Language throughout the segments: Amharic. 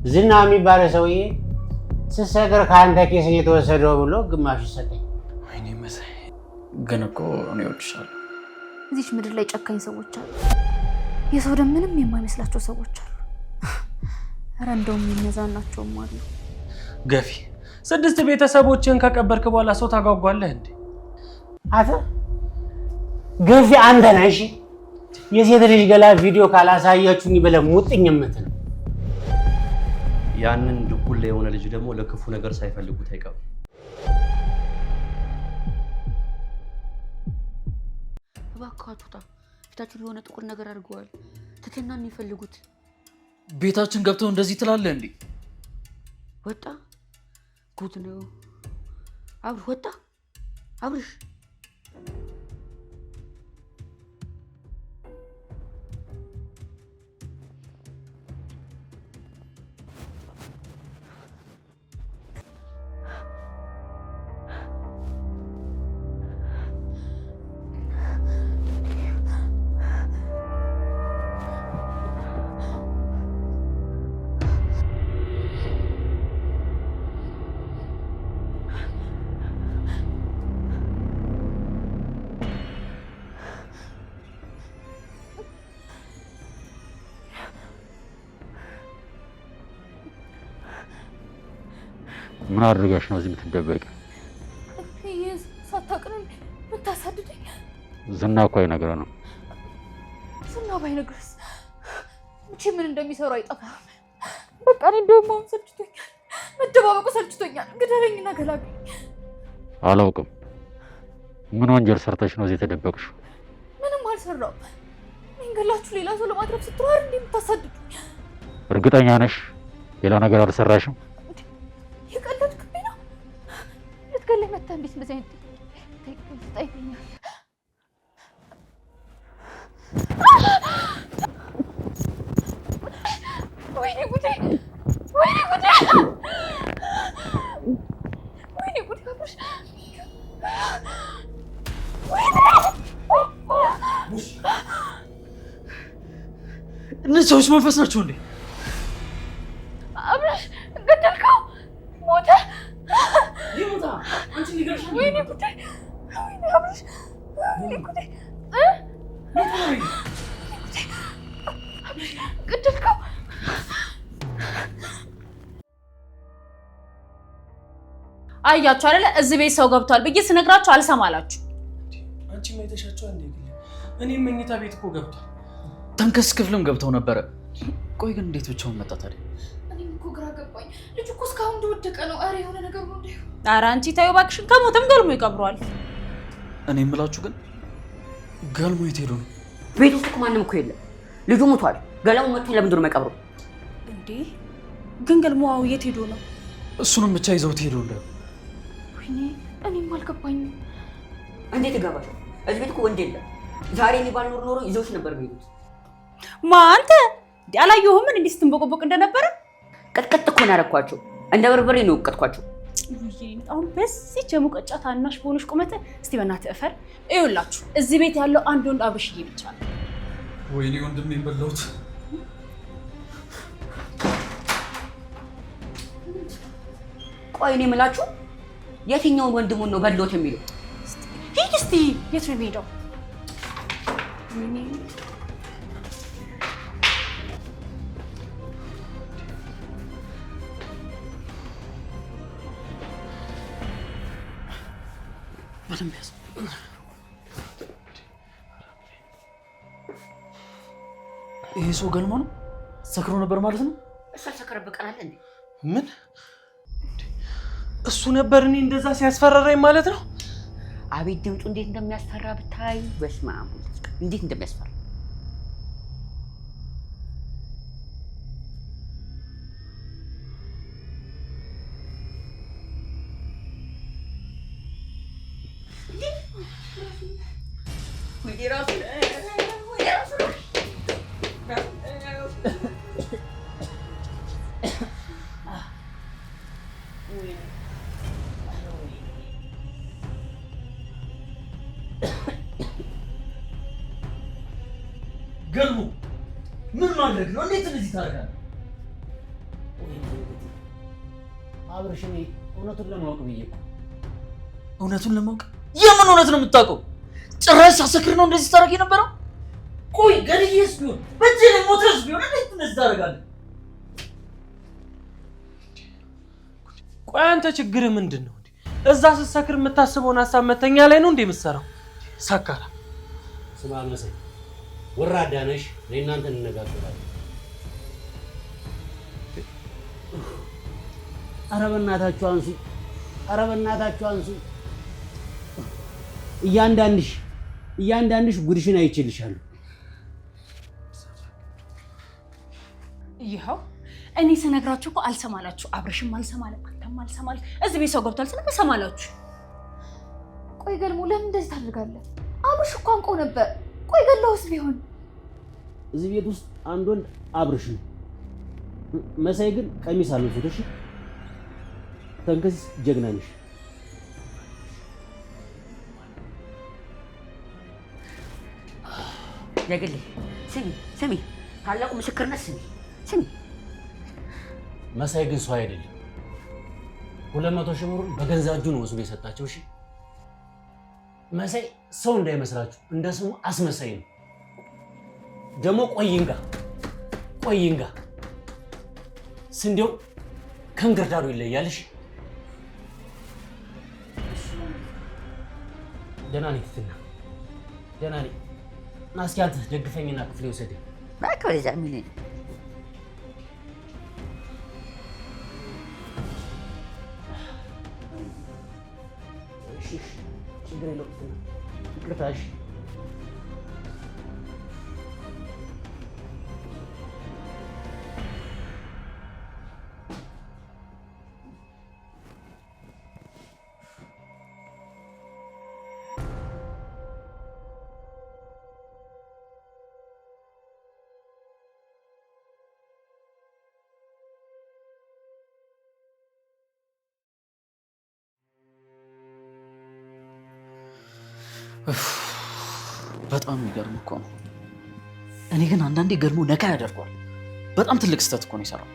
ዝና የሚባለው ሰውዬ ስሰክር ከአንተ ኬስ የተወሰደው ብሎ ግማሽ ሰጠኝ። ወይኔ መሳይ ግን እኮ እኔ እወድሻለሁ። እዚች ምድር ላይ ጨካኝ ሰዎች አሉ። የሰው ደም ምንም የማይመስላቸው ሰዎች አሉ። ኧረ እንደውም የሚያዛናቸውም አሉ። ገፊ 6 ቤተሰቦችን ከቀበርክ በኋላ ሰው ታጓጓለህ እንዴ? አተ ገፊ አንተ ነህ። እሺ የሴት ልጅ ገላ ቪዲዮ ካላሳያችሁኝ ብለህ ሙጥኝ የምትለው ያንን ድኩል የሆነ ልጅ ደግሞ ለክፉ ነገር ሳይፈልጉት አይቀርም። እባክህ ፊታችሁ የሆነ ጥቁር ነገር አድርገዋል። ትቴና የሚፈልጉት ቤታችን ገብተው እንደዚህ ትላለህ እንዴ? ወጣ ጉድ ነው። አብርሽ ወጣ። አብርሽ ምን አድርጋሽ ነው እዚህ የምትደበቂ? ሳታውቅም የምታሳድደኝ? ዝና እኮ አይነግረንም። ዝና ባይነግርስ መቼ ምን እንደሚሰሩ አይጠፋም። በቃ እኔ እንደውም አሁን ሰልችቶኛል። መደባበቁ ሰልችቶኛል። ግደለኝና ገላግለኝ። አላውቅም። ምን ወንጀል ሰርተሽ ነው እዚህ የተደበቅሽው? ምንም አልሰራሁም። መንገላችሁ ሌላ ሰው ለማድረግ ስትሯር እንዴ የምታሳድዱኝ? እርግጠኛ ነሽ ሌላ ነገር አልሰራሽም? የቀለድክብኝ ነው? ልትገለኝ መጣ እንዴ? እንደዚህ አይነት ጠይቀኛል። ወይኔ ጉዴ! ወይኔ ጉዴ! ወይኔ ጉዴ! አብርሽ እነዚህ ሰዎች መንፈስ ናቸው እንዴ? አብርሽ ገደልከው? ሞተ? ይሞታ አንቺ ሊገርሽ ነው። ወይኔ ጉዴ! ወይኔ አብርሽ! ወይኔ ጉዴ! አብርሽ ገደልከው? አያችሁ አይደለ? እዚህ ቤት ሰው ገብቷል ብዬ ስነግራችሁ አልሰማላችሁ። አንቺ ማይተሻቸው አንዴ እኔ መኝታ ቤት እኮ ገብቷል። ተንከስ ክፍልም ገብተው ነበረ። ቆይ ግን እንዴት ብቻውን መጣ ታዲያ? እኔም እኮ ግራ ገባኝ። ልጁ እኮ እስካሁን እንደወደቀ ነው። ኧረ የሆነ ነገር ነው እንዴ? ኧረ አንቺ ታዩ እባክሽን፣ ከሞተም ገልሞ ይቀብረዋል። እኔ የምላችሁ ግን ገልሞ የት ሄዶ ነው? ቤት ውስጥ እኮ ማንም እኮ የለም። ልጁ ሞቷል። ገላው መጥቶ ለምንድን ነው የማይቀብረው እንዴ? ግን ገልሞው የት ሄዶ ነው? እሱንም ብቻ ይዘውት ሄዶ እንደ ወይኔ እኔም አልገባኝም። እንዴት ይገባል? እዚህ ቤት እኮ ወንድ የለም። ዛሬ እኔ ባልኖር ኖሮ ይዘውሽ ነበር የሚሄዱት። ማንተ አላየሁም እንዴ ስትንቦቆቦቅ እንደነበረ? ቀጥቀጥ እኮ ነው ያደረኳቸው። እንደ በርበሬ ነው የወቀጥኳቸው። አሁን በዚህ የሙቀጫ ታናሽ በሆነሽ ቁመት እስቲ በእናትህ እፈር። ይኸውላችሁ እዚህ ቤት ያለው አንድ ወንድ አብርሽዬ ብቻ ነው። ወይኔ ወንድሜን በላሁት። ቆይ እኔ የምላችሁ የትኛውን ወንድሙን ነው በሎት የሚለው? ሂድ እስቲ። የት ነው የሚሄደው? በደንብ ያዝ። ይሄ ሰው ገልሞ ነው? ሰክሮ ነበር ማለት ነው? እሱ አልሰከረበት ቀን አለ እንዴ? ምን እሱ ነበር እኔ እንደዛ ሲያስፈራራኝ ማለት ነው? አቤት ድምፁ እንዴት እንደሚያስፈራ ብታይ! በስመ አብ እንዴት እንደሚያስፈራ! ገልሞ ምን ማድረግ ነው? እንዴት እንደዚህ ታደርጋለህ? አብርሽኔ እውነቱን ለማወቅ ብዬ እውነቱን ለማወቅ የምን እውነት ነው የምታውቀው? ጭራሽ ሳሰክር ነው እንደዚህ ታረግ የነበረው? ቆይ ገድዬስ ቢሆን በዚህ ላይ ሞትረስ ቢሆን እንዴት እንደዚህ ታደርጋለህ? ቆይ አንተ ችግር ምንድን ነው? እዛ ስትሰክር የምታስበውን ሀሳብ መተኛ ላይ ነው እንዴ የምትሰራው? ሳካራ ስማ መሰይ ወራዳ ነሽ። ለእናንተ እንነጋገራለን። ኧረ በእናታችሁ አንሱ! ኧረ በእናታችሁ አንሱ! እያንዳንድሽ ጉድሽን አይችልሻለሁ። ይኸው እኔ ስነግራችሁ እኮ አልሰማላችሁ። አብርሽም አልሰማለ፣ አንተም አልሰማለ። እዚህ ቤት ሰው ገብቷል ስለሰማላችሁ። ቆይ ገልሞ ለምን እንደዚህ ታደርጋለህ? አብርሽ እኮ አንቆ ነበር። ቆይ ገለውስ ቢሆን እዚህ ቤት ውስጥ አንድ ወንድ አብርሽ ነው። መሳይ ግን ቀሚስ አልብሱት። እሺ ተንከስ ጀግና ነሽ። የግሌ ስሚ ታላቁ ምስክርነት ስሚ መሳይ ግን ሰው አይደለም። 200 ሺህ ብሩን በገንዛ እጁ ነው ወስዶ የሰጣቸው። እሺ መሳይ ሰው እንዳይመስላችሁ እንደ ስሙ አስመሳይ ነው። ደግሞ ቆይንጋ ስንዴው ከእንክርዳዱ ይለያል። እሺ ደህና ነኝ ትትና ደህና ነኝ። ና እስኪ አንተ ደግፈኝና ክፍሌ ውሰደኝ። እባክህ ወደዛ የሚለኝ ችግር የለውም ትትና ይቅርታ። እሺ በጣም የሚገርም እኮ ነው። እኔ ግን አንዳንዴ ገርሞ ነካ ያደርገዋል። በጣም ትልቅ ስህተት እኮ ነው የሰራው።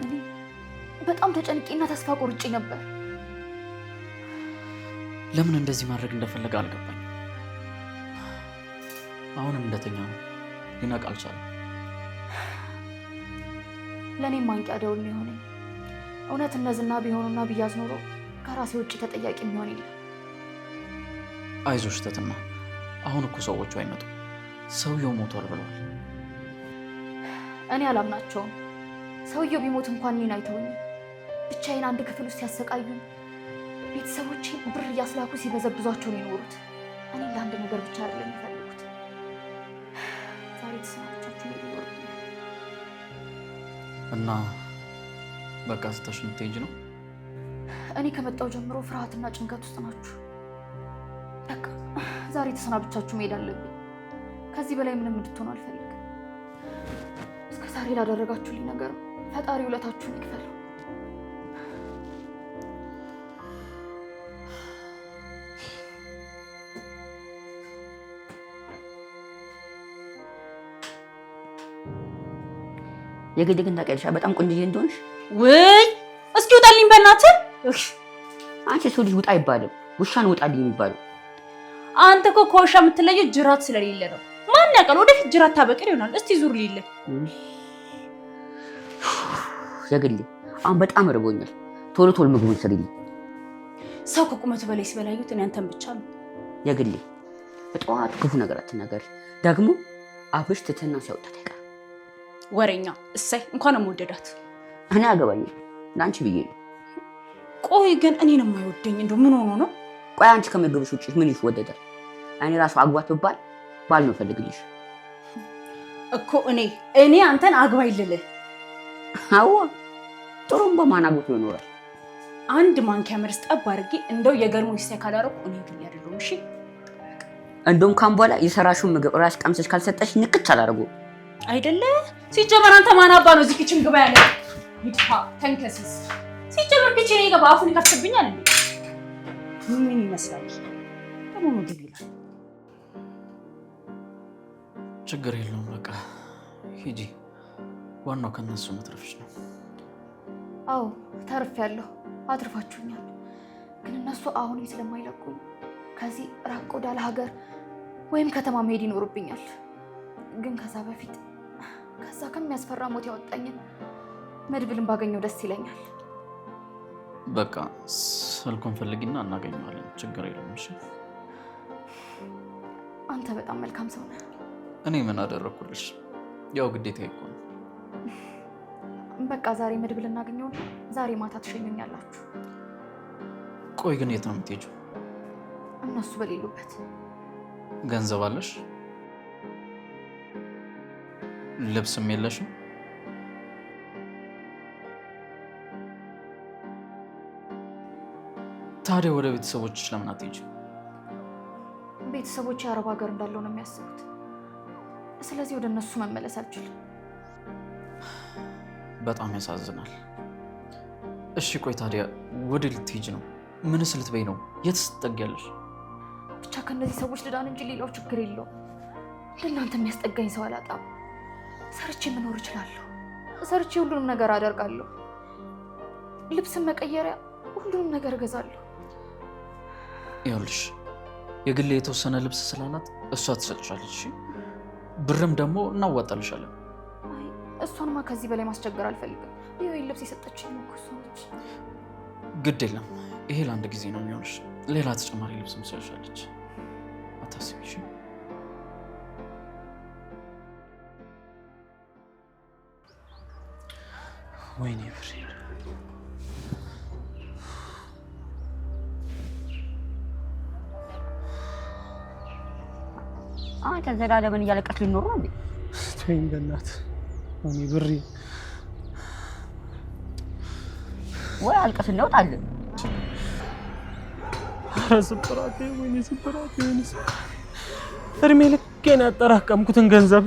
እኔ በጣም ተጨንቄና ተስፋ ቆርጬ ነበር። ለምን እንደዚህ ማድረግ እንደፈለገ አልገባኝ። አሁንም እንደተኛ ነው፣ ሊነቃ አልቻለም። ለእኔም ማንቂያ ደውል ነው የሆነኝ። እውነት እነዝና ቢሆኑና ብያዝ ኖሮ ከራሴ ውጭ ተጠያቂ የሚሆን የለም። አይዞሽ ተትና፣ አሁን እኮ ሰዎቹ አይመጡም። ሰውየው ሞቷል ብለዋል። እኔ አላምናቸውም። ሰውየው ቢሞት እንኳን እኔን አይተውኝም። ብቻዬን አንድ ክፍል ውስጥ ያሰቃዩኝ፣ ቤተሰቦቼ ብር እያስላኩ ሲበዘብዟቸው ነው የኖሩት። እኔ ለአንድ ነገር ብቻ አይደለም የሚፈልጉት። ዛሬ ተሰናብቻችሁ ነው የሚኖሩት እና በቃ ስተሽ የምትሄጂ ነው? እኔ ከመጣሁ ጀምሮ ፍርሃትና ጭንቀት ውስጥ ናችሁ። በቃ ዛሬ ተሰናብቻችሁ መሄድ አለብኝ። ከዚህ በላይ ምንም እንድትሆኑ አልፈልግም። እስከ ዛሬ ላደረጋችሁልኝ ነገር ፈጣሪ ውለታችሁን ይክፈል። የግድ ግን ታውቂያለሽ በጣም ቆንጆዬ እንደሆንሽ። ውይ እስኪ ውጣልኝ በእናትህ። አንቺ ሰው ልጅ ውጣ አይባልም፣ ውሻን ውጣልኝ የሚባለው። አንተ እኮ ከውሻ የምትለየው ጅራት ስለሌለ ነው። ማን ያውቃል ወደፊት ጅራት ታበቅል ይሆናል። እስቲ ዙር ሊለ የግሌ አሁን በጣም እርቦኛል። ቶሎ ቶሎ ምግቡን ስሪልኝ። ሰው ከቁመቱ በላይ ሲበላዩት እኔ አንተን ብቻ ነው። የግሌ በጠዋቱ ክፉ ነገር አትናገሪ። ደግሞ አብሽ ትትና ሲያወጣት አይቀር ወሬኛ። እሰይ እንኳን የምወደዳት እኔ አገባኝም ለአንቺ ብዬ ነው። ቆይ ግን እኔን የማይወደኝ እንደው ምን ሆኖ ነው? ቆይ አንቺ ከምግብሽ ውጭ ምን ይወደዳል? እኔ ራሱ አግባት ብባል ባል ነው ፈልግልሽ እኮ። እኔ አንተን አግባይ ልልህ። አዎ ጥሩም በማናጎት ይኖራል። አንድ ማንኪያ መርዝ ጠብ አድርጌ እንደው የገርሞ ይሰይ ካላረኩ እኔ ግን ያደረው። እሺ እንደውም ካም በኋላ የሰራሽውን ምግብ ራስ ቀምሰሽ ካልሰጠሽ ንክች አላደርገው አይደለ? ሲጀመር አንተ ማን አባ ነው እዚህ ኪችን ግባ ያለ? ይጥፋ ተንከሲስ። ሲጀመር ኪችን ይገባ አፉን ይከፍትብኛል እንዴ? ምን ይመስላል? ደግሞ ምግብ ይላል። ችግር የለውም በቃ ሂጂ። ዋናው ከነሱ መትረፍሽ ነው። አዎ ተርፌያለሁ፣ አትርፋችሁኛል። ግን እነሱ አሁንም ስለማይለቁኝ ከዚህ ራቅ ወዳለ ሀገር ወይም ከተማ መሄድ ይኖርብኛል። ግን ከዛ በፊት ከዛ ከሚያስፈራ ሞት ያወጣኝን መድብልን ባገኘው ደስ ይለኛል። በቃ ስልኩን ፈልጊና እናገኘዋለን። ችግር የለም። እሺ አንተ በጣም መልካም ሰው ነህ። እኔ ምን አደረኩልሽ? ያው ግዴታ እኮ ነው። በቃ ዛሬ መድብል እናገኘውና ዛሬ ማታ ትሸኙኛላችሁ። ቆይ ግን የት ነው የምትሄጂው? እነሱ በሌሉበት። ገንዘብ አለሽ? ልብስም የለሽም? ታዲያ ወደ ቤተሰቦችሽ ለምን አትሄጂም? ቤተሰቦች የአረብ ሀገር እንዳለው ነው የሚያስቡት። ስለዚህ ወደ እነሱ መመለስ አልችልም። በጣም ያሳዝናል። እሺ ቆይ ታዲያ ወደ ልትሄጂ ነው? ምንስ ልትበይ ነው? የትስ ትጠጊያለሽ? ብቻ ከእነዚህ ሰዎች ልዳን እንጂ ሌላው ችግር የለውም። ለእናንተ የሚያስጠጋኝ ሰው አላጣም። ሰርቼ መኖር እችላለሁ። ሰርቼ ሁሉንም ነገር አደርጋለሁ። ልብስን መቀየሪያ፣ ሁሉንም ነገር እገዛለሁ። ይኸውልሽ የግሌ የተወሰነ ልብስ ስላላት እሷ ትሰጥሻለች። እሺ ብርም ደግሞ እናዋጣልሻለን። አይ እሷንማ ከዚህ በላይ ማስቸገር አልፈልግም። ይሄን ልብስ የሰጠችኝ እኮ እሷ ነች። ግድ የለም ይሄ ለአንድ ጊዜ ነው የሚሆንሽ። ሌላ ተጨማሪ ልብስ ትሰጥሻለች። አታስቢ። እሺ ወይኔ ብሬ አንተ ዘላለምን እያለቀስ ልኖር ነው እንዴ? ተይኝ በእናትህ። ወይኔ ብሬ ወይ አልቀስ እንወጣለን። ኧረ ስብራቴ፣ ወይኔ ስብራቴ፣ ወይኔ እድሜ ልኬን ያጠራቀምኩትን ገንዘብ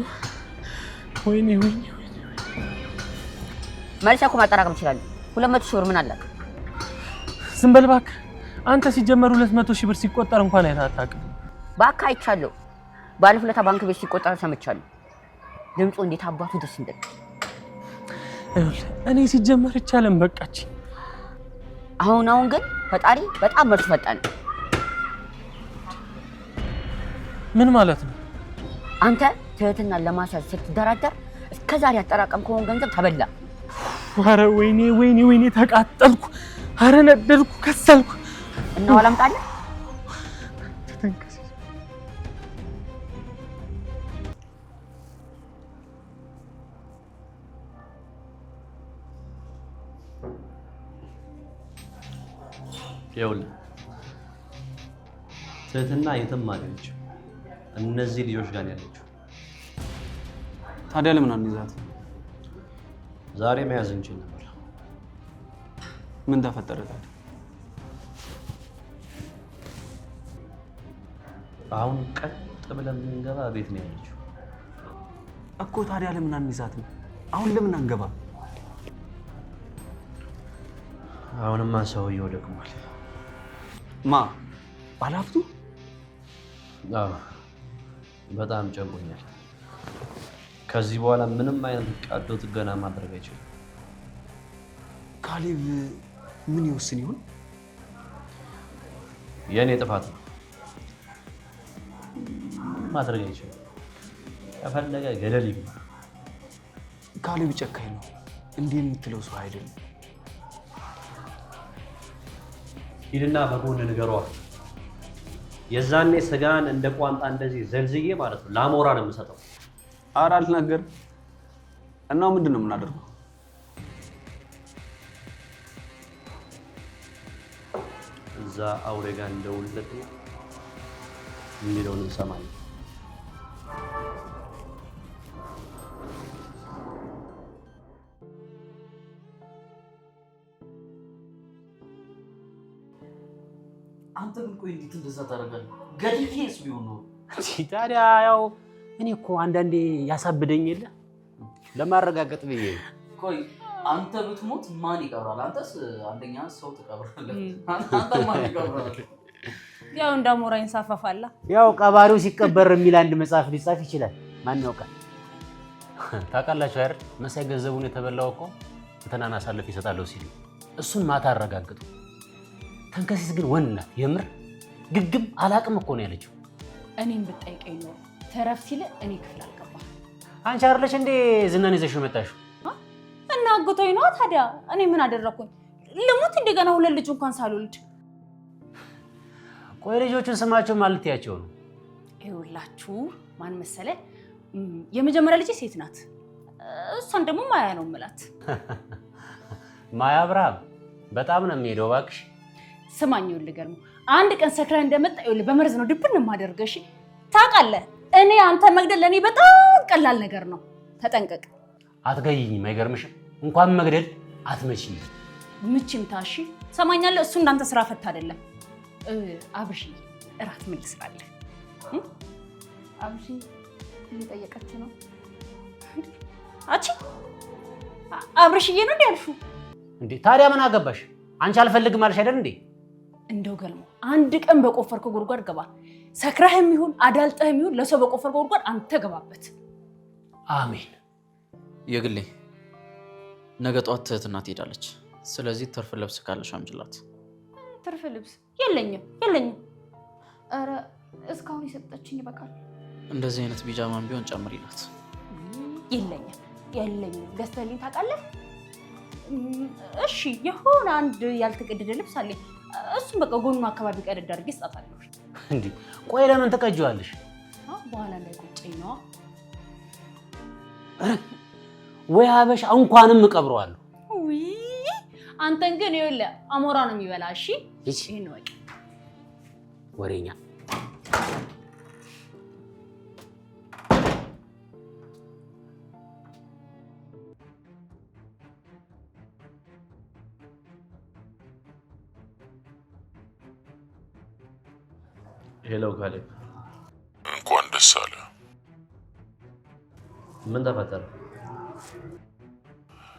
ወይኔ ወይኔ መልሰህ እኮ ማጠራቀም ትችላለህ። 200 ሺህ ብር ምን አላት? ዝም በል እባክህ። አንተ ሲጀመር 200 ሺህ ብር ሲቆጠር እንኳን አይተህ አታውቅም። እባክህ አይቻለሁ። ባለፈው ዕለት ባንክ ቤት ሲቆጠር ሰምቻለሁ። ድምፁ እንዴት አባቱ ደስ እንደል። ይኸውልህ እኔ ሲጀመር ይቻለም በቃች። አሁን ግን ፈጣሪ በጣም መልስ ፈጣን። ምን ማለት ነው? አንተ ትህትናን ለማስያዝ ስትደራደር እስከዛሬ ያጠራቀምከውን ገንዘብ ተበላ። ኧረ ወይኔ ወይኔ ወይኔ ተቃጠልኩ። ኧረ ነደድኩ፣ ከሰልኩ። እና ዋላምጣለህ ተንከስ ይኸውልህ ትህትና የትም አለችው እነዚህ ልጆች ጋር ያለችው። ታዲያ ለምን አንይዛት? ዛሬ መያዝ እንችል ነበር። ምን ተፈጠረ ታዲያ? አሁን ቀጥ ብለን የምንገባ ቤት ነው ያለችው እኮ። ታዲያ ለምን አንይዛት? አሁን ለምን አንገባ? አሁንማ ሰውየው ደክሟል። ማ ባለሀብቱ? አዎ በጣም ጨንቆኛል። ከዚህ በኋላ ምንም አይነት ቀዶ ጥገና ማድረግ አይችልም። ካሌብ ምን ይወስን ይሆን? የኔ ጥፋት ነው። ማድረግ አይችልም። ከፈለገ ገደል ይግባ። ካሌብ ጨካኝ ነው። እንዲህ የምትለው ሰው አይደለም። ሂድና በጎን ንገሯ። የዛኔ ስጋን እንደ ቋንጣ እንደዚህ ዘልዝዬ ማለት ነው ለአሞራ ነው የምሰጠው። ኧረ አልናገርም። እና ምንድን ነው የምናደርገው? እዛ አውሬ ጋር እንደውልለት የሚለውን እንሰማለን። አንተ ግን ቆይ እንዴት እንደዛ ታደርጋለህ? ገድዬስ ቢሆን ነው። ታዲያ ያው እኔ እኮ አንዳንዴ ያሳብደኝ የለ ለማረጋገጥ ብዬ። ቆይ አንተ ብትሞት ማን ይቀብራል? አንተስ አንደኛ ሰው ትቀብራለህ። አንተ ማን ይቀብራል? ያው እንዳሞራ ይንሳፈፋላ። ያው ቀባሪው ሲቀበር የሚል አንድ መጽሐፍ ሊጻፍ ይችላል። ማን ያውቃል? ታውቃላችሁ አይደል? መሳይ ገንዘቡን የተበላው እኮ እንትናን አሳልፍ ይሰጣለሁ ሲል እሱን ማታ አረጋግጡ። ተንከሲስ ግን ወንድ ናት የምር ግግም አላቅም እኮ ነው ያለችው። እኔም ብጠይቀኝ ነው ተረፍ ሲል እኔ ክፍል አልገባ። አንቺ አይደለሽ እንዴ ዝናን ይዘሽው መጣሽው? እና አጎቶኝ ነው ታዲያ እኔ ምን አደረኩኝ? ልሙት እንደገና ሁለት ልጅ እንኳን ሳልወልድ። ቆይ ልጆቹን ስማቸው ማለት ያቸው ነው? ይኸውላችሁ ማን መሰለ የመጀመሪያ ልጅ ሴት ናት። እሷን ደግሞ ማያ ነው የምላት። ማያ አብርሃም በጣም ነው የሚሄደው እባክሽ። ስማኝ ልገርም አንድ ቀን ሰክራ እንደመጣ ይኸውልህ በመርዝ ነው ድብን የማደርገሽ። ታውቃለህ እኔ አንተ መግደል ለኔ በጣም ቀላል ነገር ነው። ተጠንቀቅ። አትገይኝም አይገርምሽም? እንኳን መግደል አትመጪኝ። ምችም ታሺ ሰማኛለህ። እሱ እንዳንተ ስራ ፈታ አይደለም። አብርሽ እራት ምን ልስራለህ? አብርሽ እየጠየቀች ነው። አቺ አብርሽዬ ነው እንዴ ያልሽው? እንዴ ታዲያ ምን አገባሽ? አንቺ አልፈልግም አልሽ አይደል እንዴ? እንደው ገልሞ አንድ ቀን በቆፈርከው ጉድጓድ ገባ። ሰክራህም ይሁን አዳልጠህም ይሁን ለሰው በቆፈርከው ጉድጓድ አንተ ገባበት። አሜን። የግሌ ነገ ጧት ትህትና ትሄዳለች። ስለዚህ ትርፍ ልብስ ካለሽ አምጪላት። ትርፍ ልብስ የለኝም። ኧረ እስካሁን የሰጠችኝ ይበቃል። እንደዚህ አይነት ቢጃማን ቢሆን ጨምሪላት። የለኝም። ገዝተህልኝ ታውቃለህ? እሺ የሆነ አንድ ያልተቀደደ ልብስ አለኝ። እሱም በቃ ጎኑ አካባቢ ቀደድ አድርጌ እሰጣለሁ። እንዴ ቆይ ለምን ትቀጂዋለሽ? በኋላ እንዳይቆጨኝ ነው። ወይ አበሻ እንኳንም እቀብረዋለሁ። ውይ አንተን ግን ይኸውልህ አሞራ ነው የሚበላ። እሺ ይሄን ወቂ ወሬኛ። ሄሎ ካሌብ፣ እንኳን ደስ አለ። ምን ተፈጠረ?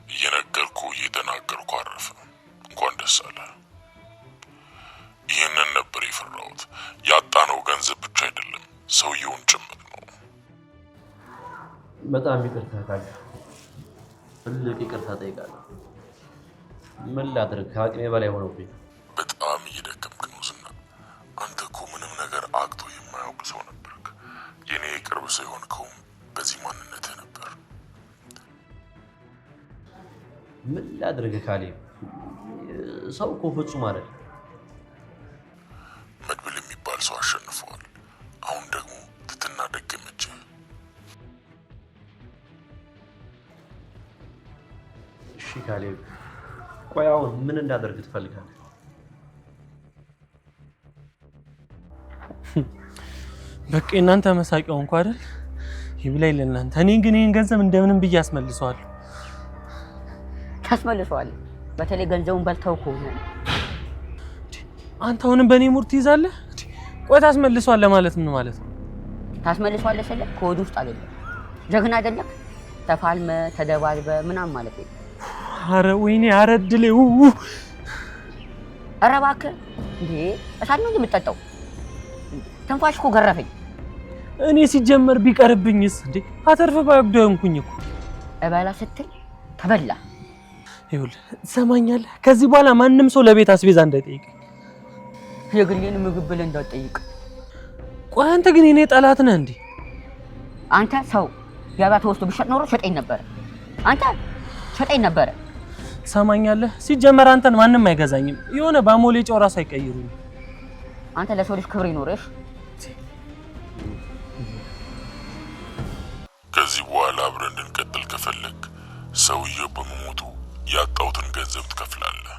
እየነገርኩ እየተናገርኩ አረፈ። እንኳን ደስ አለ። ይህንን ነበር የፈራሁት። ያጣነው ገንዘብ ብቻ አይደለም ሰውየውን ጭምር ነው። በጣም ይቅርታ ካሌብ፣ ትልቅ ይቅርታ ጠይቃለሁ። ምን ላድርግ? ከአቅሜ በላይ ሆነብኝ። በጣም እየደከምክ ነው ዝና። አንተ እኮ ምንም ነገር አቅቶ የማያውቅ ሰው ነበርክ። የኔ የቅርብ ሰው የሆንከውም በዚህ ማንነትህ ነበር። ምን ላድርግ ካሌብ? ሰው እኮ ፍጹም አይደል። መድብል የሚባል ሰው አሸንፈዋል። አሁን ደግሞ ትትና ደገመች። እሺ ካሌብ፣ ቆይ አሁን ምን እንዳደርግ ትፈልጋለህ? በቃ እናንተ መሳቂያው እንኳን አይደል ይብላይ ለእናንተ። እኔ ግን ይሄን ገንዘብ እንደምንም ብዬ አስመልሰዋለሁ። ታስመልሰዋለህ? በተለይ ገንዘቡን በልተው ከሆነ አንተ አሁንም በእኔ ሙድ ትይዛለህ? ቆይ ታስመልሰዋለህ ማለት ምን ማለት ነው? ታስመልሰዋለህ ስለ ከወዲህ ውስጥ አይደለም። ጀግና አይደለም። ተፋልመ ተደባልበ ምናምን ማለት ነው። አረ ወይኔ አረ ድሌ ኧረ እባክህ እንዴ እሳት ነው የምትጠጣው? ተንፋሽ እኮ ገረፈኝ። እኔ ሲጀመር ቢቀርብኝስ እንዴ አተርፈ ባብደንኩኝ እኮ። እበላ ስትል ተበላ። ይኸውልህ ትሰማኛለህ? ከዚህ በኋላ ማንም ሰው ለቤት አስቤዛ እንዳይጠይቅ። የግሌን ምግብ ብለህ እንዳትጠይቅ። ቆይ አንተ ግን የኔ ጠላት ነህ እንዴ? አንተ ሰው ያባ ተወስዶ ቢሸጥ ኖሮ ሸጠኝ ነበር። አንተ ሸጠኝ ነበር። ትሰማኛለህ? ሲጀመር አንተን ማንም አይገዛኝም። የሆነ ባሞሌ ጨው ራሱ አይቀይሩኝ። አንተ ለሰው ልጅ ክብር ይኖርሽ። ከዚህ በኋላ አብረን እንድንቀጥል ከፈለግ ሰውየው በመሞቱ ያጣሁትን ገንዘብ ትከፍላለህ።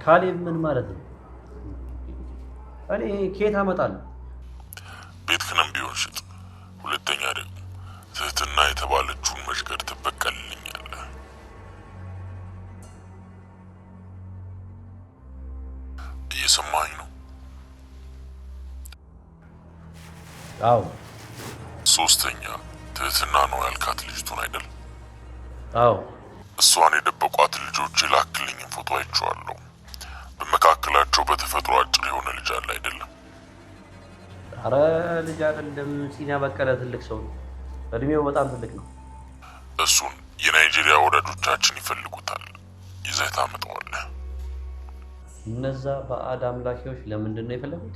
ካሌብ ምን ማለት ነው? እኔ ከየት አመጣለሁ? ቤትህንም ቢሆን ሽጥ። ሁለተኛ ደግሞ ትህትና የተባለችውን መሽገር ትበቀልልኛለህ። እየሰማኝ ነው? አዎ። ሶስተኛ ትህትና ነው ያልካት ልጅቱን አይደል? አዎ። እሷን የደበቋት ልጆች ላክልኝን ፎቶ አይቼዋለሁ። በመካከላቸው በተፈጥሮ አጭር የሆነ ልጅ አለ አይደለም? አረ ልጅ አይደለም፣ ሲና በቀለ ትልቅ ሰው ነው። እድሜው በጣም ትልቅ ነው። እሱን የናይጄሪያ ወዳጆቻችን ይፈልጉታል። ይዘህ ታመጣዋለህ። እነዛ ባዕድ አምላኪዎች ለምንድን ነው የፈለጉት?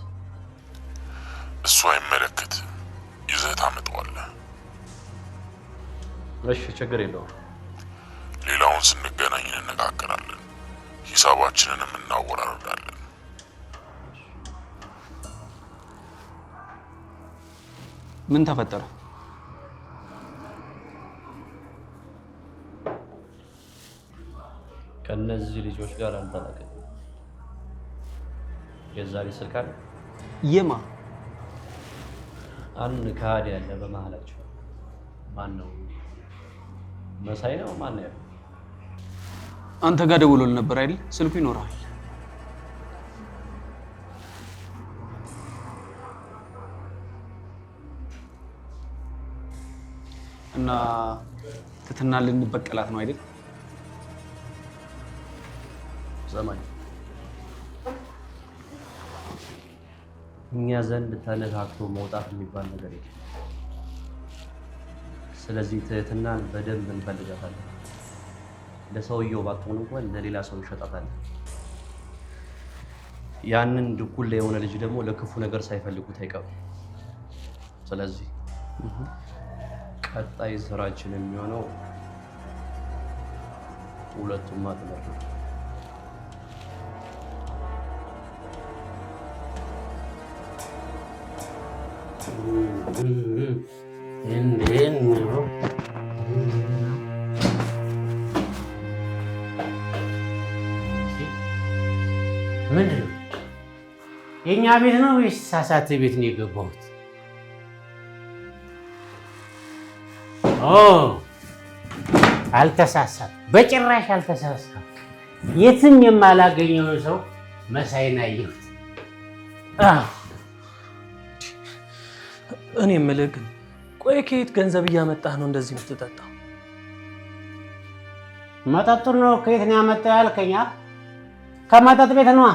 እሱ አይመለከት። ይዘህ ታመጣዋለህ። እሺ ችግር የለውም። ሌላውን ስንገናኝ እንነጋገራለን። ሂሳባችንንም እናወራርዳለን። ምን ተፈጠረ? ከነዚህ ልጆች ጋር አልተላቀቅም። የዛሬ ስልክ አለ። የማ አንድ ካድ ያለ በመሃላቸው። ማን ነው? መሳይ ነው? ማን ነው ያለው? አንተ ጋር ደውሎል ነበር አይደል? ስልኩ ይኖራል። እና ትትና ልንበቀላት ነው አይደል? ዘማኝ እኛ ዘንድ ተነካክቶ መውጣት የሚባል ነገር የለም። ስለዚህ ትህትናን በደንብ እንፈልጋታለን። ለሰውየው ባትሆን እንኳን ለሌላ ሰው ይሸጣታል። ያንን ድኩል የሆነ ልጅ ደግሞ ለክፉ ነገር ሳይፈልጉት አይቀሩም። ስለዚህ ቀጣይ ስራችን የሚሆነው ሁለቱም ማጥመር ነው። ምንድን ነው? የእኛ ቤት ነው ወይስ ሳሳት ቤት ነው የገባሁት? አልተሳሳም፣ በጭራሽ አልተሳሳም። የትም የማላገኘው ሰው መሳይን አየሁት። እኔ የምልህ ግን ቆይ ከየት ገንዘብ እያመጣህ ነው እንደዚህ የምትጠጣው? መጠጡን ነው ከየት ነው ያመጣው ያልከኝ? ከመጠጥ ቤት ነዋ።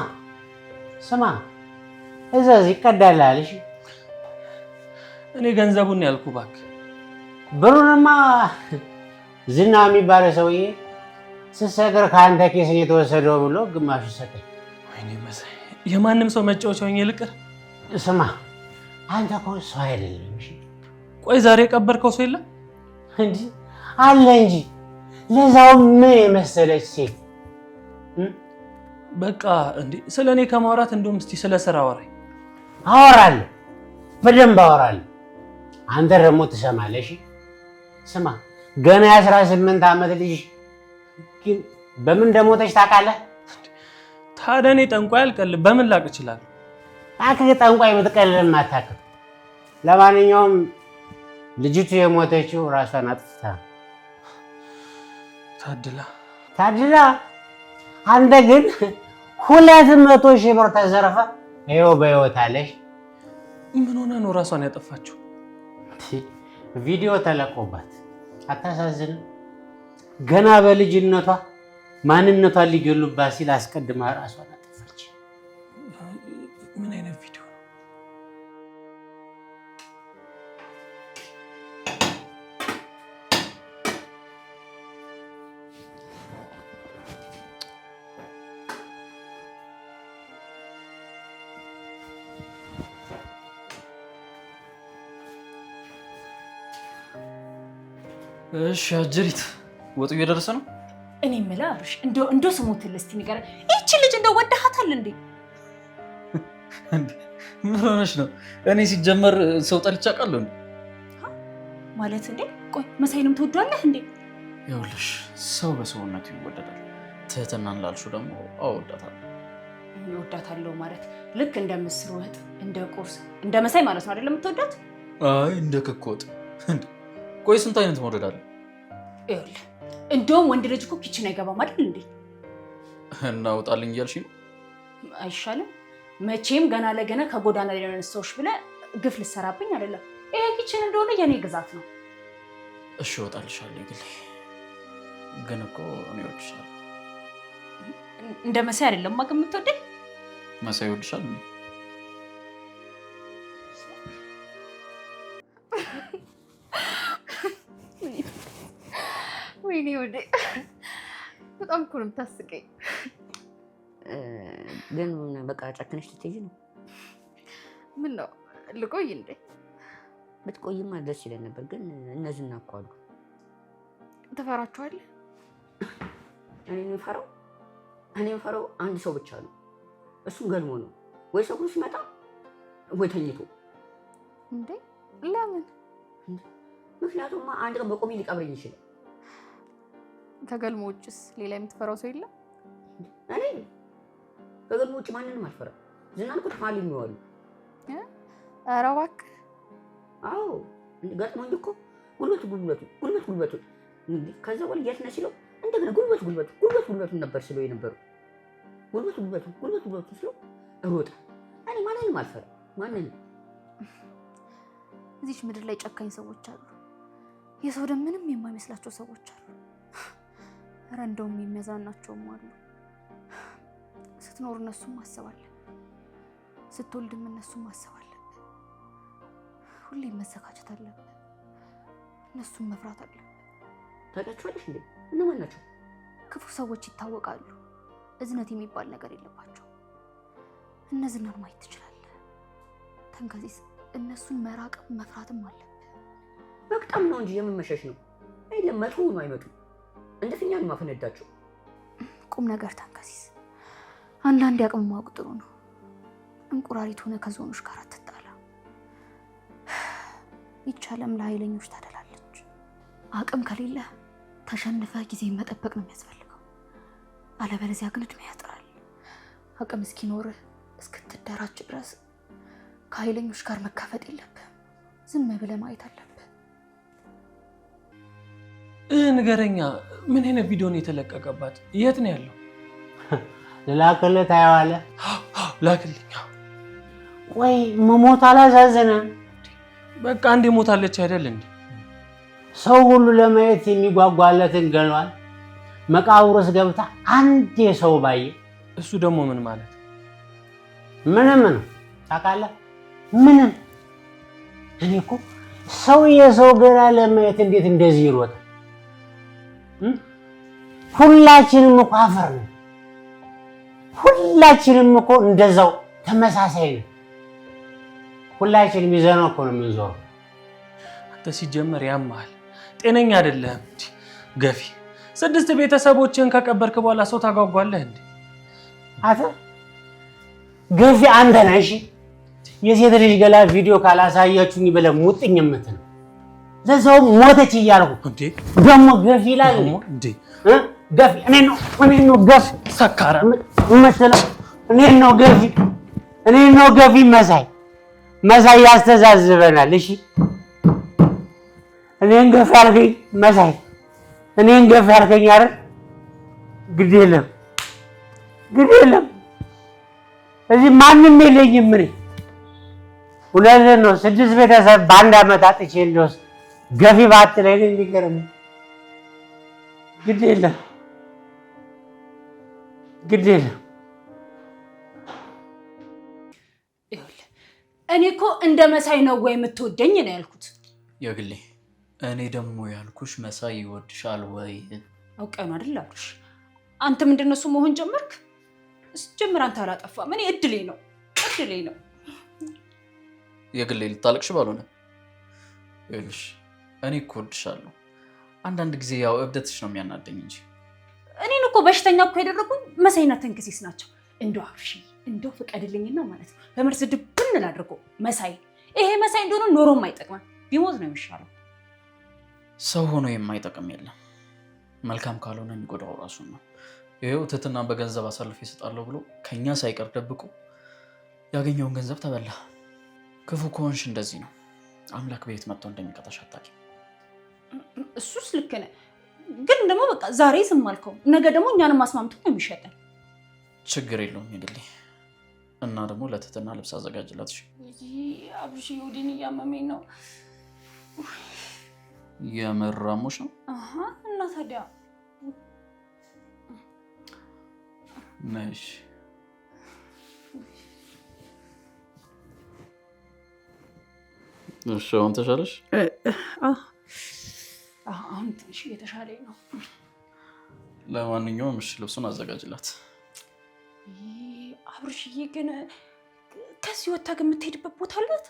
ስማ እዛዝ ይቀዳልሃል። እሺ እኔ ገንዘቡን ያልኩህ እባክህ። ብሩንማ ዝና የሚባለው ሰውዬ ስሰግር ከአንተ ኬስ የተወሰደው ብሎ ግማሹ ሰጠኝ። ወይኔ መሳይ፣ የማንም ሰው መጫወቻ ሆኜ ልቅር? ስማ አንተ እኮ ሰው አይደለም። እሺ ቆይ ዛሬ የቀበርከው ሰው የለም እንጂ አለ እንጂ፣ ለዛውም ምን የመሰለች ሴት። በቃ እንዴ ስለ እኔ ከማውራት እንደውም እስቲ ስለ ስራ አወራኝ። አወራለሁ፣ በደንብ አወራለሁ። አንተ ደግሞ ትሰማለህ። እሺ ስማ ገና የ18 ዓመት ልጅ ግን በምን እንደሞተች ታውቃለህ? ታዲያ እኔ ጠንቋይ አልቀልም፣ በምን ላቅ እችላለሁ? አክህ ጠንቋይ ብትቀልም አታውቅም። ለማንኛውም ልጅቱ የሞተችው ራሷን አጥፍታ። ታድላ። አንተ ግን 200,000 ብር ተዘርፈ ይኸው በሕይወት አለሽ። ምን ሆነ ነው ራሷን ያጠፋችው? ቪዲዮ ተለቆባት። አታሳዝንም? ገና በልጅነቷ ማንነቷን ሊገሉባት ሲል አስቀድማ ራሷን አጠፋች። ምን አይነት ቪዲዮ ነው? እሺ አጀሪት ወጡ እየደረሰ ነው። እኔ የምልህ አብርሽ እንደው ስሞትልህ እስኪ ንገረኝ፣ ይህቺ ልጅ እንደው ወደሃታል እንዴ? ምን ሆነሽ ነው? እኔ ሲጀመር ሰው ጠልቼ አውቃለሁ እንዴ? ማለት እንዴ? ቆይ መሳይንም ትወዷለህ እንዴ? ይኸውልሽ ሰው በሰውነቱ ይወደዳል። ትህትናን ላልሽው ደግሞ እወዳታለሁ። እወዳታለሁ ማለት ልክ እንደ ምስር ወጥ፣ እንደ ቁርስ፣ እንደ መሳይ ማለት ነው አይደለም የምትወዳት? አይ እንደ ክክ ወጥ። ቆይ ስንት አይነት መውደድ አለ? ይኸውልህ እንደውም ወንድ ልጅ እኮ ኪችን አይገባም አይደል እንዴ? እናውጣልኝ እያልሽ ነው? አይሻልም? መቼም ገና ለገና ከጎዳና ላይ ያነሳሁሽ ብለህ ግፍ ልትሰራብኝ አይደለም። ይሄ ኪችን እንደሆነ የኔ ግዛት ነው። እሺ እወጣልሻለሁ። ግን እኮ እኔ እወድሻለሁ። እንደ መሳይ አይደለም ማቅ የምትወደኝ? መሳይ ይወድሻል እንዴ? ወይኔ ወዴ በጣም እኮ ነው የምታስቀኝ። ግን በቃ ጨክነሽ ልትሄጂ ነው? ምን ነው ልቆይ እንዴ? ብትቆይማ ደስ ይለን ነበር፣ ግን እነዚህ እኮ አሉ። ትፈራቸዋለህ? እኔ የምፈራው አንድ ሰው ብቻ ነው። እሱም ገልሞ ነው። ወይ ሰው ሲመጣ ወይ ተኝቶ። እንዴ ለምን? ምክንያቱም አንድ ቀን በቆሜ ሊቀብረኝ ይችላል። ከገልሞ ውጭስ ሌላ የምትፈራው ሰው የለም? እኔ ከገልሞ ውጭ ማንንም አልፈራም። ዝናን እኮ ተፋል የሚዋሉ። ኧረ እባክህ። አዎ ገጥሞኝ እኮ ጉልበቱ ከዛ በኋላ የት ነህ ሲለው እንደገና ጉልበቱን ነበር ስለው የነበረው። ጉልበቱ ስለው ሮጠ። እኔ ማንንም አልፈራም። ማንንም። እዚች ምድር ላይ ጨካኝ ሰዎች አሉ። የሰው ደም ምንም የማይመስላቸው ሰዎች አሉ። ኧረ እንደውም የሚያዝናናቸውም አሉ። ስትኖር እነሱም ማሰብ አለብህ፣ ስትወልድም እነሱም ማሰብ አለብህ። ሁሌም መዘጋጀት አለብህ፣ እነሱም መፍራት አለብህ። ታውቃቸዋለሽ እንዴ? እነማን ናቸው? ክፉ ሰዎች ይታወቃሉ። እዝነት የሚባል ነገር የለባቸው። እነዚህን ማየት ትችላለህ። ተንከሲስ እነሱን መራቅም መፍራትም አለብህ። በጣም ነው እንጂ የምመሸሽ ነው። አይደለም መጥፎ ነው አይመጡም። እንደትኛን ማፈነዳቸው። ቁም ነገር ተንከሲስ፣ አንዳንድ ያቅም ማወቅ ጥሩ ነው። እንቁራሪት ሆነ ከዞኖች ጋር አትጣላ። ይቻለም ለኃይለኞች ታደላለች። አቅም ከሌለ ተሸንፈ ጊዜ መጠበቅ ነው የሚያስፈልገው። አለበለዚያ ግን እድሜ ያጥራል። አቅም እስኪኖርህ እስክትደራጅ ድረስ ከኃይለኞች ጋር መካፈጥ የለብህም። ዝም ብለህ ማየት አለብህ። ንገረኛ፣ ምን አይነት ቪዲዮ ነው የተለቀቀባት? የት ነው ያለው? ልላክልህ፣ ታየዋለህ። ላክልኝ። ወይ መሞት አላሳዘነም? በቃ አንዴ ሞታለች አይደል እንዴ? ሰው ሁሉ ለማየት የሚጓጓለትን ገሏል። መቃብሩስ ገብታ አንዴ ሰው ባየ። እሱ ደግሞ ምን ማለት? ምንም ነው ታውቃለህ? ምንም። እኔ እኮ ሰው የሰው ገላ ለማየት እንዴት እንደዚህ ይሮጣል? ሁላችንም እኮ አፈር ነን። ሁላችንም እኮ እንደዛው ተመሳሳይ ነን። ሁላችንም ይዘነው እኮ ነው የምንዞረው። አንተ ሲጀመር ያማል፣ ጤነኛ አይደለህም። ገፊ 6 ቤተሰቦችን ከቀበርክ በኋላ ሰው ታጓጓለህ እንዴ? አተ ገፊ አንተ ነህ። እሺ የሴት ልጅ ገላ ቪዲዮ ካላሳያችሁኝ ብለህ ሙጥኝ የምትል ለዛው ሞተች እያልኩ እንዴ? ደግሞ ገፊ ይላል እንዴ? ገፊ እኔ ነው ገፊ ሰካራ መሰለ። እኔ ነው ገፊ መሳይ ያስተዛዝበናል። እሺ እኔን ገፊ አልከኝ መሳይ፣ እኔን ገፊ አልከኝ አይደል? ግድ የለም እዚህ ማንም የለኝም። እኔ ሁለት ነው 6 ቤተሰብ በአንድ ዓመት አጥቼ እንደውስ ገፊ ባትለኝ ነው የሚገርም። ግድ የለም እኔ እኮ እንደ መሳይ ነው ወይ የምትወደኝ ነው ያልኩት። የግሌ እኔ ደግሞ ያልኩሽ መሳይ ይወድሻል ወይ አውቀን አይደል አልኩሽ። አንተ ምንድነው እሱ መሆን ጀመርክ? ጀምር። አንተ አላጠፋም። እኔ እድሌ ነው። የግሌ ልታለቅሽ ባልሆነ ይልሽ እኔ እኮ እወድሻለሁ። አንዳንድ ጊዜ ያው እብደትሽ ነው የሚያናደኝ እንጂ እኔን እኮ በሽተኛ እኮ ያደረጉኝ መሳይና ተንከሲስ ናቸው። እንደው አብሽ እንደው ፍቀድልኝና ማለት ነው በመርስ ድብን ላድርጎ መሳይ። ይሄ መሳይ እንደሆነ ኖሮም አይጠቅምም፣ ቢሞት ነው የሚሻለው። ሰው ሆኖ የማይጠቅም የለም። መልካም ካልሆነ የሚጎዳው ራሱን ነው። ይሄው ትትና በገንዘብ አሳልፎ ይሰጣለሁ ብሎ ከኛ ሳይቀር ደብቆ ያገኘውን ገንዘብ ተበላ። ክፉ ከሆንሽ እንደዚህ ነው። አምላክ ቤት መጥቶ እንደሚቀጣሽ አታውቂም። እሱስ ልክ ነህ፣ ግን ደግሞ በቃ ዛሬ ዝም አልከው፣ ነገ ደግሞ እኛንም ማስማምቶ ነው የሚሸጠን። ችግር የለውም ይግሌ። እና ደግሞ ለትትና ልብስ አዘጋጅላት። እሺ አብሽ ወዲን እያመመኝ ነው። የመራሞሽ ነው? አሃ እና ታዲያ ነሽ እሺ አሁን ተሻለሽ? አሁን ትንሽ እየተሻለኝ ነው። ለማንኛውም እሺ ልብሱን አዘጋጅላት። አብርሽዬ ግን ከዚህ ወጣ ግን የምትሄድበት ቦታ አላት?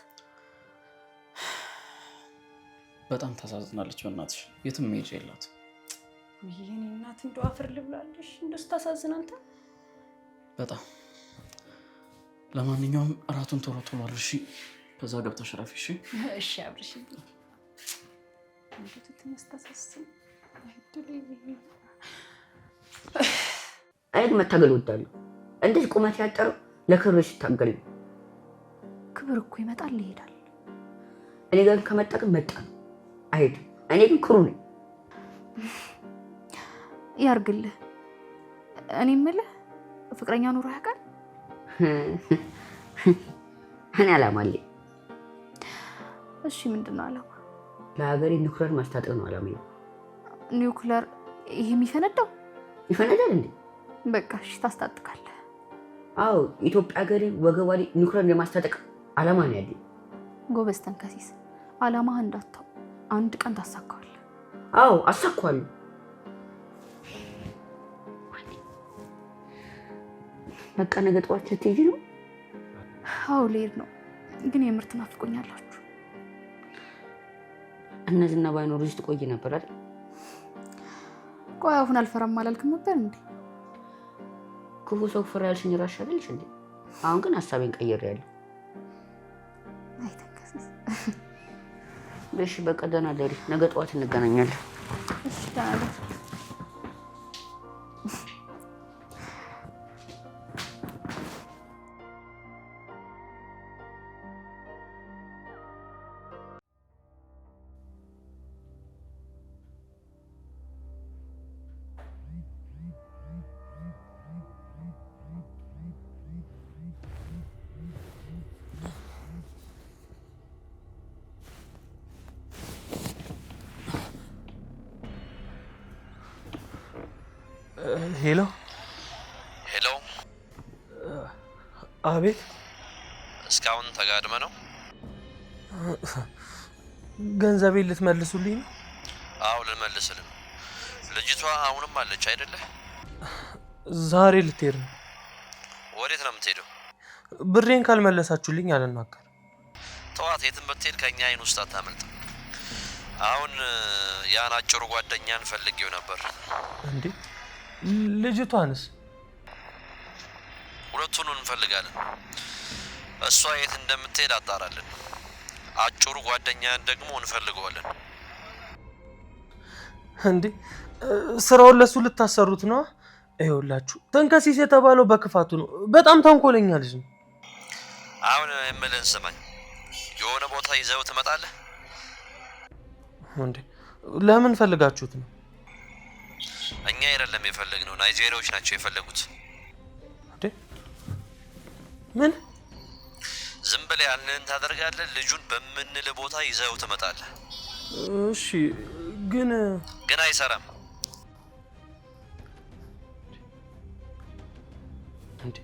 በጣም ታሳዝናለች። በእናትሽ የትም መሄጃ የላት። የኔ እናት እንደው አፈር ልብላለሽ። እንደው ስታሳዝን አንተ በጣም። ለማንኛውም እራቱን ቶሎ ቶሎ አድርሺ፣ ከዛ ገብተሽ ረፊ። እሺ እሺ አብርሽዬ። እንዴት ተመስታሳስን አይግ መታገል ወዳለሁ። እንደዚህ ቁመት ያጠረው ለክብርሽ ታገል። ክብር እኮ ይመጣል ይሄዳል። እኔ ጋር ከመጣ ግን መጣ ነው አይሄድ። እኔ ግን ክሩ ነኝ። ያርግልህ። እኔ የምልህ ፍቅረኛ ኑሮ ያውቃል? እኔ አላማ አለኝ። እሺ ምንድን ነው አላማ? ለሀገሬ ኒውክለር ማስታጠቅ ነው አላማዬ። ኒውክለር? ይሄ የሚፈነዳው ይፈነዳል እንዴ? በቃ እሺ ታስታጥቃለህ። አዎ ኢትዮጵያ ሀገሬ ወገቧ ላይ ኒውክለር የማስታጠቅ አላማ ነው ያለኝ። ጎበዝ ተንከሲስ። አላማህ እንዳታው አንድ ቀን ታሳካዋለህ። አዎ አሳካዋለሁ። በቃ ነገ ጠዋት ልትሄጂ ነው? አዎ ልሄድ ነው፣ ግን የምር ትናፍቆኛላችሁ። እነዚህና ባይኖሩ እዚህ ትቆይ ነበር አይደል? ቆይ አሁን አልፈራም አላልክም ነበር እንዴ? ክፉ ሰው ፍራ ያልሽኝ እራስሽ አይደልሽ እንዴ? አሁን ግን ሀሳቤን ቀይሬያለሁ። አይ ተንከሲስ። እሺ በቃ ደህና ደሪ። ነገ ጠዋት እንገናኛለን። እሺ ደህና ደሪ። ሄሎ ሄሎ። አቤት። እስካሁን ተጋድመ ነው? ገንዘቤን ልትመልሱልኝ ነው? አዎ ልመልስልህ። ልጅቷ አሁንም አለች አይደለ? ዛሬ ልትሄድ ነው። ወዴት ነው የምትሄደው? ብሬን ካልመለሳችሁልኝ አልናገርም። ተዋት፣ የትም ብትሄድ ከኛ አይን ውስጥ አታመልጥም። አሁን ያን አጭሩ ጓደኛን ፈልጌው ነበር። እንዴ ልጅቷንስ? ሁለቱን እንፈልጋለን። እሷ የት እንደምትሄድ አጣራለን። አጭሩ ጓደኛን ደግሞ እንፈልገዋለን። እንዴ ስራውን ለሱ ልታሰሩት ነው? ይኸውላችሁ ተንከሲስ የተባለው በክፋቱ ነው። በጣም ተንኮለኛ ልጅ ነው። አሁን የምልህን ስማኝ። የሆነ ቦታ ይዘው ትመጣለህ? እንዴ ለምን ፈልጋችሁት ነው? እኛ አይደለም የፈለግነው፣ ናይጄሪያዎች ናቸው የፈለጉት። እንዴ ምን? ዝም ብለህ ያልንህን ታደርጋለህ። ልጁን በምንል ቦታ ይዘው ትመጣለህ። እሺ ግን አይሰራም። እንዴ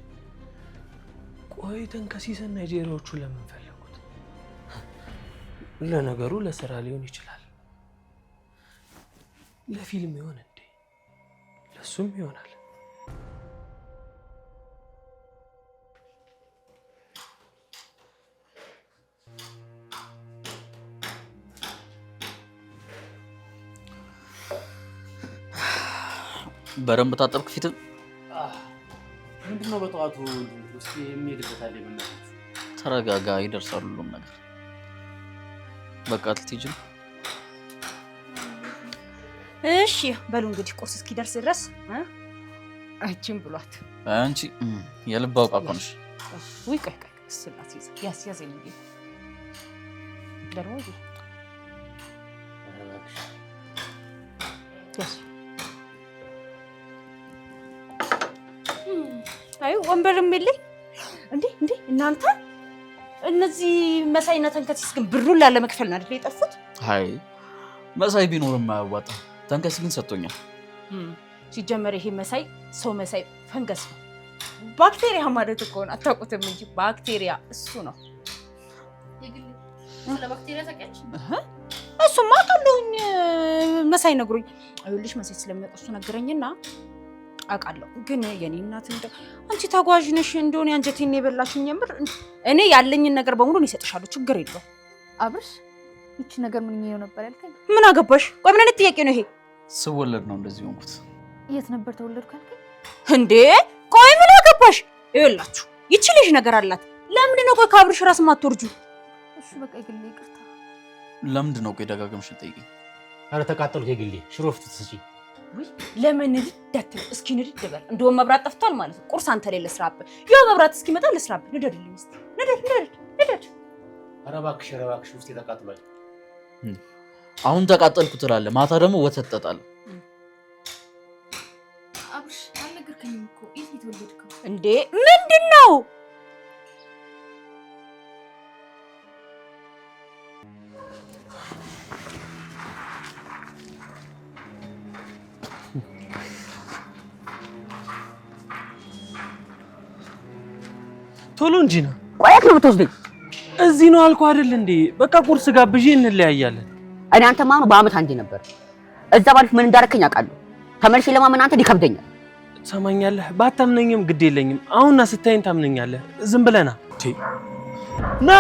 ቆይ ተንከሲስን ናይጄሪያዎቹ ለምን ፈለጉት? ለነገሩ ለስራ ሊሆን ይችላል፣ ለፊልም ይሆን እንዴ? ለሱም ይሆናል። በደንብ ታጠብክ ፊትም? ምንድነው በጠዋቱ እስኪ የሚሄድበት አለ በእናትህ? ተረጋጋ፣ ይደርሳል ሁሉም ነገር። በቃ ልትሄጂ ነው? እሺ በሉ እንግዲህ ቁርስ እስኪደርስ ድረስ አይቺም ብሏት። አንቺ የልብ አውቃ እኮ ነሽ። ውይ ቆይ ስላት ያስያዘኝ እንዴ ደርወይ አይ ወንበርም የለኝ እንዴ እናንተ እነዚህ መሳይና ተንከሲስ ግን ብሩን ላለመክፈል ነው አይደል የጠፉት? አይ መሳይ ቢኖርም አያዋጣም። ተንከሲስ ግን ሰጥቶኛል። ሲጀመር ይሄ መሳይ ሰው መሳይ ፈንገስ ነው። ባክቴሪያ ማለት እኮ ነው። አታውቁትም እንጂ ባክቴሪያ እሱ ነው። ስለ ባክቴሪያ ታውቂያለሽ? እሱማ አውቃለሁኝ መሳይ ነግሮኝ። አይልሽ መሳይ ስለሚያውቅ እሱ ነገረኝና አውቃለሁ። ግን የኔ እናት እንደው አንቺ ተጓዥ ነሽ እንደሆነ አንጀቴን የበላሽኝ የምር። እኔ ያለኝን ነገር በሙሉ እሰጥሻለሁ፣ ችግር የለውም። አብርሽ ይቺ ነገር ምን ነው ነበር ያልከኝ? ምን አገባሽ? ቆይ ምን አይነት ጥያቄ ነው ይሄ? ስወለድ ነው እንደዚህ ሆንኩት። የት ነበር ተወለድኩ ያልከኝ? እንዴ ቆይ ምን አገባሽ? ይኸውላችሁ ይቺ ልጅ ነገር አላት። ለምንድን ነው ቆይ ከአብርሽ ራስ ማትወርጁ? እሱ በቃ ይግል ይቅርታ። ለምንድን ነው ቆይ ደጋግመሽ ጠይቂኝ? ኧረ ተቃጠልኩ የግሌ ሽሮ ፍትት ስጪ። ወይ ለምን ንድት እስኪ ንድድ በል። እንደውም መብራት ጠፍቷል ማለት ነው። ቁርስ አንተ ላይ ልስራብህ። ያው መብራት እስኪመጣ ልስራብህ። ንደድልኝ እስኪ ንደድ። ኧረ እባክሽ ውስጤ ተቃጥሏል። አሁን ተቃጠልኩ ትላለህ፣ ማታ ደግሞ ወተት ትጠጣለህ። አብርሽ አልነገርከኝም እኮ የት የተወለድከው? እንዴ ምንድን ነው? ቶሎ እንጂ ነው። ቆየት ነው የምትወስደኝ? እዚህ ነው አልኩህ አይደል እንዴ? በቃ ቁርስ ጋብዤ እንለያያለን። እኔ አንተ ማኑ በአመት አንዴ ነበር። እዛ ባልሽ ምን እንዳረከኝ አውቃለሁ። ተመልሼ ለማመን አንተ ይከብደኛል። ትሰማኛለህ? ባታምነኝም ግድ የለኝም። አሁንና ስታይን ታምነኛለህ። ዝም ብለና ና